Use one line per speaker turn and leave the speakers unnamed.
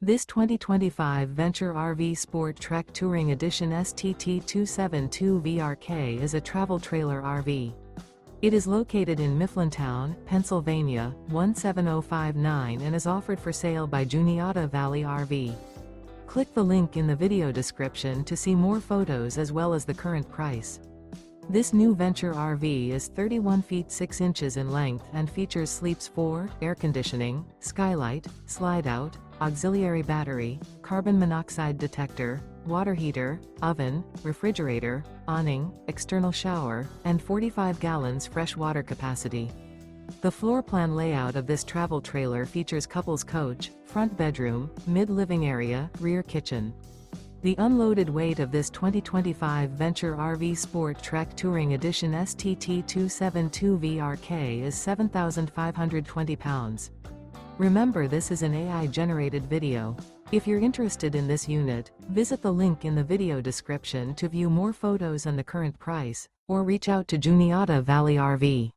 This 2025 Venture RV SportTrek Touring Edition STT272VRK is a travel trailer RV. It is located in Mifflintown, Pennsylvania, 17059 and is offered for sale by Juniata Valley RV. Click the link in the video description to see more photos as well as the current price. This new Venture RV is 31 feet 6 inches in length and features sleeps 4, air conditioning, skylight, slide-out, auxiliary battery, carbon monoxide detector, water heater, oven, refrigerator, awning, external shower, and 45 gallons fresh water capacity. The floor plan layout of this travel trailer features couples coach, front bedroom, mid-living area, rear kitchen. The unloaded weight of this 2025 Venture RV SportTrek Touring Edition STT272VRK is 7,520 pounds. Remember, this is an AI-generated video. If you're interested in this unit, visit the link in the video description to view more photos and the current price, or reach out to Juniata Valley RV.